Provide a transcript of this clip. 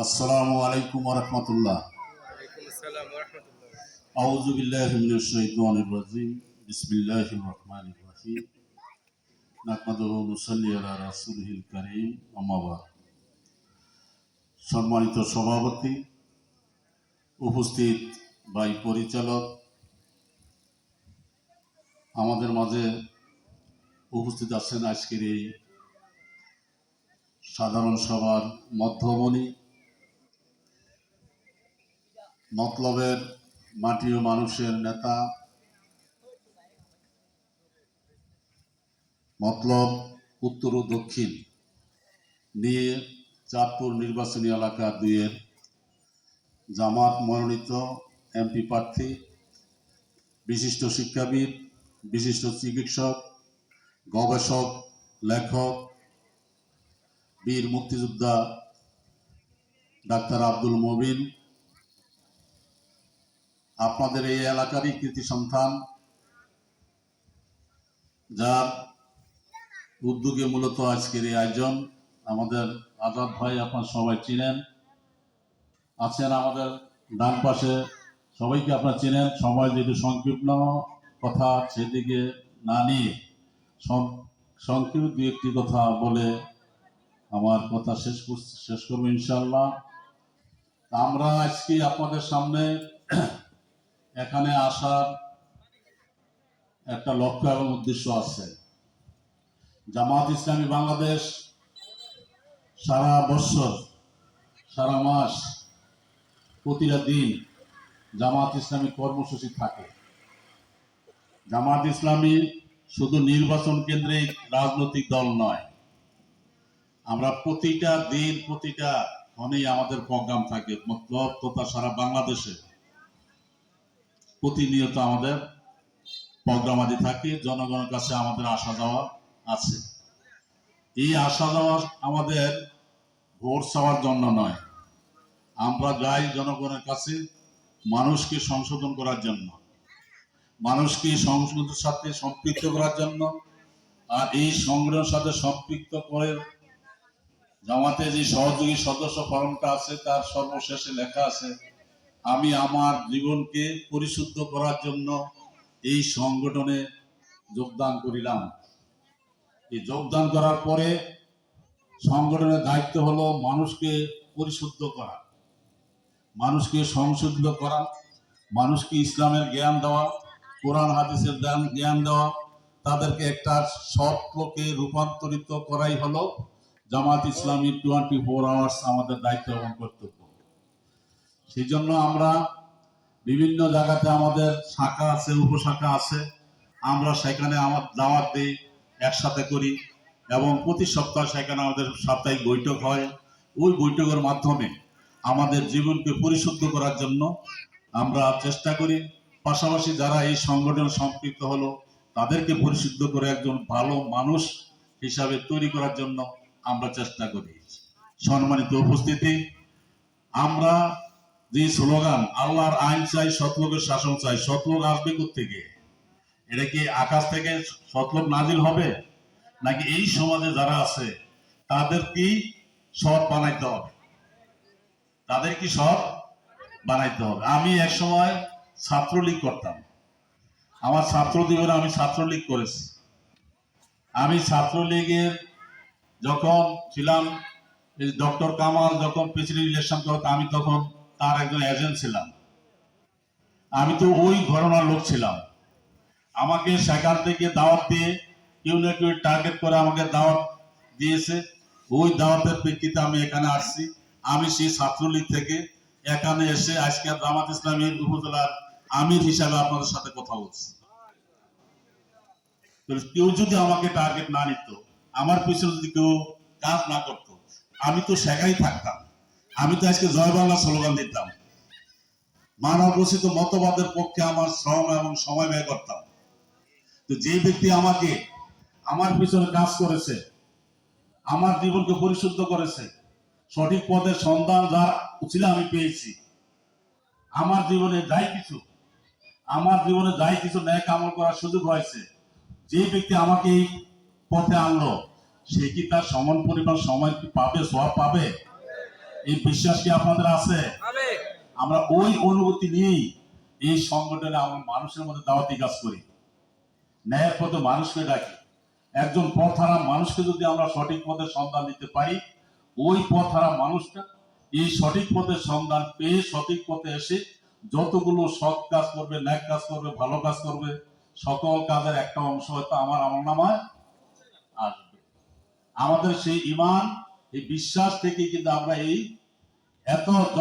আসসালামু আলাইকুম ওয়া রাহমাতুল্লাহ। ওয়ালাইকুম আসসালাম ওয়া রাহমাতুল্লাহ। আউযু বিল্লাহি মিনাশ শাইতানির রাজিম। বিসমিল্লাহির রহমানির রহিম। নাহমাদুহু ওয়া নুসাল্লি আলা রাসূলিল কারীম। আম্মা বা'দ। সম্মানিত সভাপতি, উপস্থিত ভাই পরিচালক, আমাদের মাঝে উপস্থিত আছেন আজকের এই সাধারণ সভার মধ্যমণি, মতলবের মাটি ও মানুষের নেতা, মতলব উত্তর ও দক্ষিণ নিয়ে চাঁদপুর নির্বাচনী এলাকা 2-এর জামাত মনোনীত এমপি প্রার্থী, বিশিষ্ট শিক্ষাবিদ, বিশিষ্ট চিকিৎসক, গবেষক, লেখক, বীর মুক্তিযোদ্ধা ডাক্তার আব্দুল মবিন, আপনাদের এই এলাকারই কৃতি সন্তান, যার উদ্যোগে মূলত আজকের এই আয়োজন। আমাদের আজাদ ভাই আপনার সবাই চিনেন, আছেন আমাদের ডান পাশে, সবাইকে আপনারা চিনেন। সময় যেহেতু সংক্ষিপ্ত, কথা সেদিকে না নিয়ে সংক্ষিপ্ত 2-1টি কথা বলে আমার কথা শেষ করবো ইনশাআল্লাহ। আমরা আজকে আপনাদের সামনে এখানে আসার একটা লক্ষ্য এবং উদ্দেশ্য আছে। জামাত ইসলামী বাংলাদেশ সারা বছর, সারা মাস, প্রতিটা দিন জামাত ইসলামী কর্মসূচি থাকে। জামাত ইসলামী শুধু নির্বাচন কেন্দ্রিক রাজনৈতিক দল নয়, আমরা প্রতিটা দিন, প্রতিটা ক্ষণেই আমাদের প্রোগ্রাম থাকে। মতলব তথা সারা বাংলাদেশে প্রতিনিয়ত আমাদের প্রোগ্রাম আদি থাকে। জনগণের কাছে আমাদের আসা যাওয়া আছে। এই আসা যাওয়া আমাদের ভোট চাওয়ার জন্য নয়, আমরা যাই জনগণের কাছে মানুষকে সংশোধন করার জন্য, মানুষকে সংসদের সাথে সম্পৃক্ত করার জন্য। আর এই সংগ্রহের সাথে সম্পৃক্ত করে জামাতে যে সহযোগী সদস্য ফরমটা আছে, তার সর্বশেষে লেখা আছে, আমি আমার জীবনকে পরিশুদ্ধ করার জন্য এই সংগঠনে যোগদান করিলাম। এই যোগদান করার পরে সংগঠনের দায়িত্ব হলো মানুষকে পরিশুদ্ধ করা, মানুষকে সংশোধিত করা, মানুষকে ইসলামের জ্ঞান দেওয়া, কোরআন হাদিসের জ্ঞান দেওয়া, তাদেরকে একটা সৎ লোকে রূপান্তরিত করাই হলো জামাত ইসলামী 24 আওয়ার্স আমাদের দায়িত্ব এবং কর্তব্য। সেই জন্য আমরা বিভিন্ন জায়গাতে আমাদের শাখা আছে, উপশাখা আছে, আমরা সেখানে আমার দাওয়াত দিই, একসাথে করি এবং প্রতি সপ্তাহে সেখানে আমাদের সাপ্তাহিক বৈঠক হয়। ওই বৈঠকের মাধ্যমে আমাদের জীবনকে পরিশুদ্ধ করার জন্য আমরা চেষ্টা করি। পাশাপাশি যারা এই সংগঠনে সম্পৃক্ত হলো তাদেরকে পরিশুদ্ধ করে একজন ভালো মানুষ হিসাবে তৈরি করার জন্য আমরা চেষ্টা করি। সম্মানিত উপস্থিতি, আমরা যে স্লোগান আল্লাহর আইন চাই, সৎলোকের শাসন চাই, সৎলোক আসবে কোত্থেকে? এটা কি আকাশ থেকে সৎলোক নাজিল হবে, নাকি এই সমাজে যারা আছে তাদের কি সৎ বানাইতে হবে? তাদের কি সৎ বানাইতে হবে। আমি এক সময় ছাত্রলীগ করতাম, আমার ছাত্র জীবনে আমি ছাত্রলীগ করেছি। আমি ছাত্রলীগের যখন ছিলাম, ডক্টর কামাল যখন প্রেসিডেন্ট ইলেকশন করত, আমি তখন তার একজন এজেন্ট ছিলাম। আমি তো ওই ঘটনার লোক ছিলাম। আমাকে সেখান থেকে দাওয়াত দিয়ে কেউ না কেউ টার্গেট করে আমাকে দাওয়াত দিয়েছে। ওই দাওয়াতের প্রেক্ষিতে আমি এখানে আসছি। আমি সেই ছাত্রলীগ থেকে এখানে এসে আজকে জামাত ইসলামীর উপজেলার আমির হিসাবে আপনাদের সাথে কথা বলছি। কেউ যদি আমাকে টার্গেট না নিত, আমার পিছনে যদি কেউ কাজ না করত, আমি তো সেখানেই থাকতাম। আমি তো আজকে জয় বাংলা স্লোগান দিতাম, মানব রচিত মতবাদের পক্ষে আমার শ্রম এবং সময় ব্যয় করতাম। তো যে ব্যক্তি আমাকে আমার পিছনে কাজ করেছে, আমার জীবনকে পরিশুদ্ধ করেছে, সঠিক পথের সন্ধান যার ছিল আমি পেয়েছি, আমার জীবনে যাই কিছু ন্যায় আমল করার সুযোগ হয়েছে, যে ব্যক্তি আমাকে এই পথে আনলো, সে কি তার সমান পরিমাণ সময় কি পাবে, সওয়াব পাবে? এই বিশ্বাস কি আপনাদের আছে? আমরা ওই অনুভূতি নিয়েই এই সংগঠনে আমরা মানুষের মধ্যে দাওয়াতি কাজ করি, ন্যায়ের পথে মানুষকে ডাকি। একজন পথহারা মানুষকে যদি আমরা সঠিক পথের সন্ধান দিতে পারি, ওই পথহারা মানুষটা এই সঠিক পথের সন্ধান পেয়ে সঠিক পথে এসে যতগুলো সৎ কাজ করবে, ন্যাক কাজ করবে, ভালো কাজ করবে, সকল কাজের একটা অংশ হয়তো আমার আমলনামায় আসবে। আমাদের সেই ঈমান, এই বিশ্বাস থেকে কিন্তু আমরা এই এত